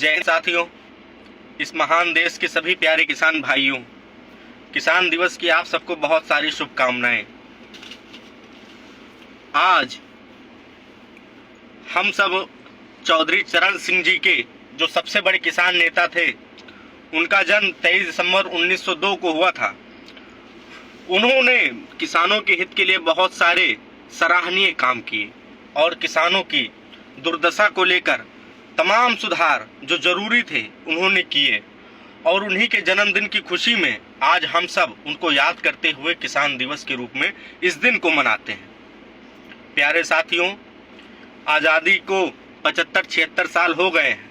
जय हिंद साथियों। इस महान देश के सभी प्यारे किसान भाइयों, किसान दिवस की आप सबको बहुत सारी शुभकामनाएं। आज हम सब चौधरी चरण सिंह जी के जो सबसे बड़े किसान नेता थे, उनका जन्म 23 दिसंबर 1902 को हुआ था। उन्होंने किसानों के हित के लिए बहुत सारे सराहनीय काम किए और किसानों की दुर्दशा को लेकर तमाम सुधार जो जरूरी थे उन्होंने किए, और उन्हीं के जन्मदिन की खुशी में आज हम सब उनको याद करते हुए किसान दिवस के रूप में इस दिन को मनाते हैं। प्यारे साथियों, आज़ादी को 75-76 साल हो गए हैं।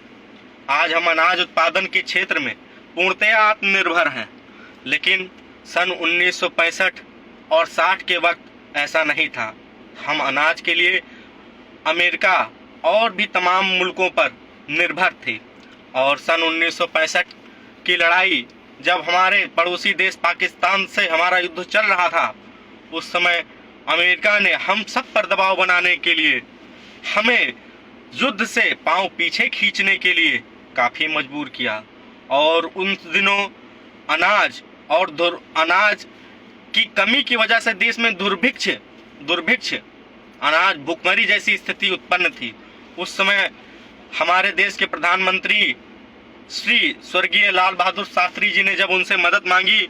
आज हम अनाज उत्पादन के क्षेत्र में पूर्णतः आत्मनिर्भर हैं, लेकिन सन 1965 और 60 के वक्त ऐसा नहीं था। हम अनाज के लिए अमेरिका और भी तमाम मुल्कों पर निर्भर थे, और सन 1965 की लड़ाई जब हमारे पड़ोसी देश पाकिस्तान से हमारा युद्ध चल रहा था, उस समय अमेरिका ने हम सब पर दबाव बनाने के लिए हमें युद्ध से पांव पीछे खींचने के लिए काफ़ी मजबूर किया। और उन दिनों अनाज की कमी की वजह से देश में दुर्भिक्ष अनाज भुखमरी जैसी स्थिति उत्पन्न थी। उस समय हमारे देश के प्रधानमंत्री श्री स्वर्गीय लाल बहादुर शास्त्री जी ने जब उनसे मदद मांगी,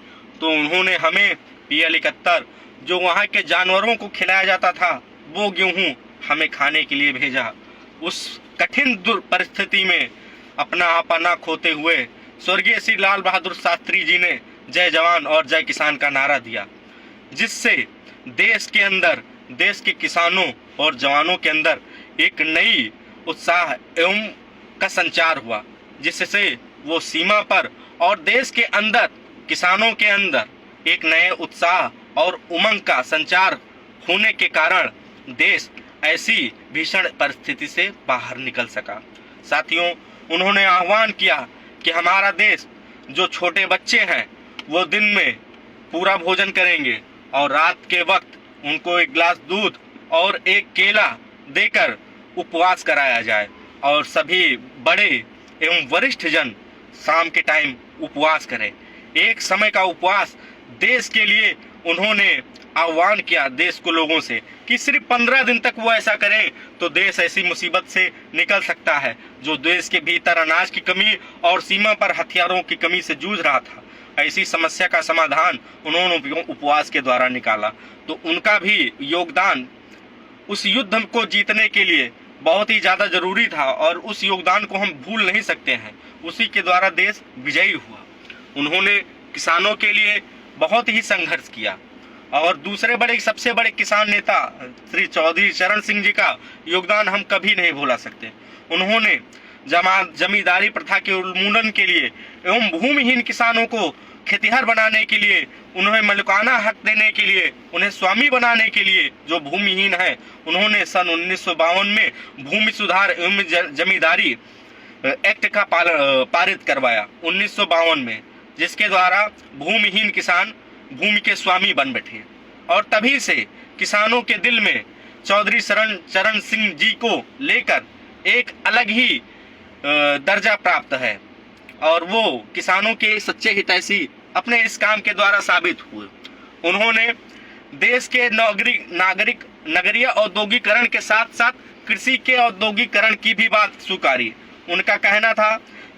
तो उन्होंने हमें PL-71 जो वहाँ के जानवरों को खिलाया जाता था, वो गेहूँ हमें खाने के लिए भेजा। उस कठिन परिस्थिति में अपना आपा खोते हुए स्वर्गीय श्री लाल बहादुर शास्त्री जी ने जय जवान और जय किसान का नारा दिया, जिससे देश के किसानों और जवानों के अंदर एक नई उत्साह एवं का संचार हुआ, जिससे वो सीमा पर और देश के अंदर किसानों के अंदर एक नए उत्साह और उमंग का संचार होने के कारण देश ऐसी भीषण परिस्थिति से बाहर निकल सका। साथियों, उन्होंने आह्वान किया कि हमारा देश जो छोटे बच्चे हैं वो दिन में पूरा भोजन करेंगे और रात के वक्त उनको एक गिलास दूध और एक केला देकर उपवास कराया जाए, और सभी बड़े एवं वरिष्ठ जन शाम के टाइम उपवास करें। एक समय का उपवास देश के लिए उन्होंने आह्वान किया देश को लोगों से कि सिर्फ 15 दिन तक वो ऐसा करें तो देश ऐसी मुसीबत से निकल सकता है जो देश के भीतर अनाज की कमी और सीमा पर हथियारों की कमी से जूझ रहा था। ऐसी समस्या का समाधान उन्होंने उपवास के द्वारा निकाला। तो उनका भी योगदान उस युद्ध को जीतने के लिए बहुत ही ज़्यादा जरूरी था, और उस योगदान को हम भूल नहीं सकते हैं। उसी के द्वारा देश विजयी हुआ। उन्होंने किसानों के लिए बहुत ही संघर्ष किया, और सबसे बड़े किसान नेता श्री चौधरी चरण सिंह जी का योगदान हम कभी नहीं भुला सकते। उन्होंने जमींदारी प्रथा के उन्मूलन के लिए एवं भूमिहीन किसानों को खेतिहर बनाने के लिए, उन्हें मालिकाना हक देने के लिए, उन्हें स्वामी बनाने के लिए जो भूमिहीन है, उन्होंने सन 1952 में भूमि सुधार एवं जमींदारी एक्ट का पारित करवाया 1952 में, जिसके द्वारा भूमिहीन किसान भूमि के स्वामी बन बैठे। और तभी से किसानों के दिल में चौधरी चरण सिंह जी को लेकर एक अलग ही दर्जा प्राप्त है, और वो किसानों के सच्चे हितैषी अपने इस काम के द्वारा साबित हुए। उन्होंने देश के नगरीय औद्योगिकरण के साथ साथ कृषि के औद्योगिकरण की भी बात स्वीकारी। उनका कहना था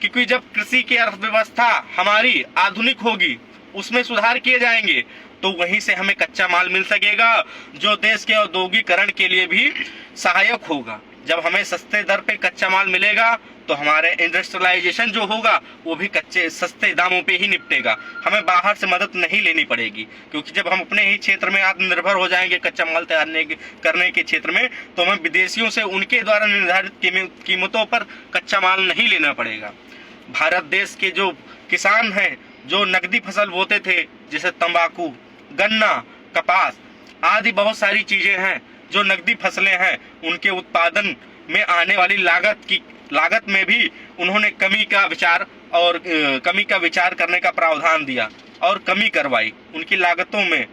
कि जब कृषि की अर्थव्यवस्था हमारी आधुनिक होगी, उसमें सुधार किए जाएंगे, तो वहीं से हमें कच्चा माल मिल सकेगा जो देश के औद्योगिकरण के लिए भी सहायक होगा। जब हमें सस्ते दर पे कच्चा माल मिलेगा तो हमारे इंडस्ट्रियलाइजेशन जो होगा वो भी सस्ते दामों पे ही निपटेगा। हमें बाहर से मदद नहीं लेनी पड़ेगी, क्योंकि जब हम अपने ही क्षेत्र में आत्मनिर्भर हो जाएंगे कच्चा माल तैयार करने के क्षेत्र में, तो हमें विदेशियों से उनके द्वारा निर्धारित कीमतों पर कच्चा माल नहीं लेना पड़ेगा। भारत देश के जो किसान हैं, जो नकदी फसल बोते थे, जैसे तंबाकू, गन्ना, कपास आदि बहुत सारी चीजें हैं जो नकदी फसलें हैं, उनके उत्पादन में आने वाली लागत में भी उन्होंने कमी का विचार करने का प्रावधान दिया और कमी करवाई। उनकी लागतों में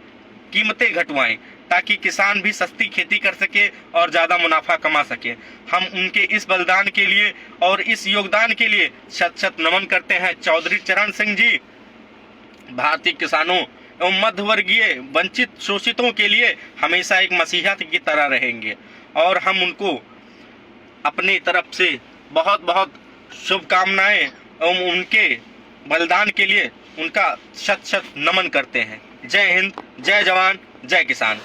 कीमतें घटवाई, ताकि किसान भी सस्ती खेती कर सके और ज़्यादा मुनाफा कमा सके। हम उनके इस बलिदान के लिए और इस योगदान के लिए शत शत नमन करते हैं। चौधरी चरण सिंह जी भारतीय किसानों एवं मध्यवर्गीय वंचित शोषितों के लिए हमेशा एक मसीहा की तरह रहेंगे और हम उनको अपनी तरफ से बहुत बहुत शुभकामनाएं एवं उनके बलिदान के लिए उनका शत शत नमन करते हैं। जय हिंद, जय जवान, जय किसान।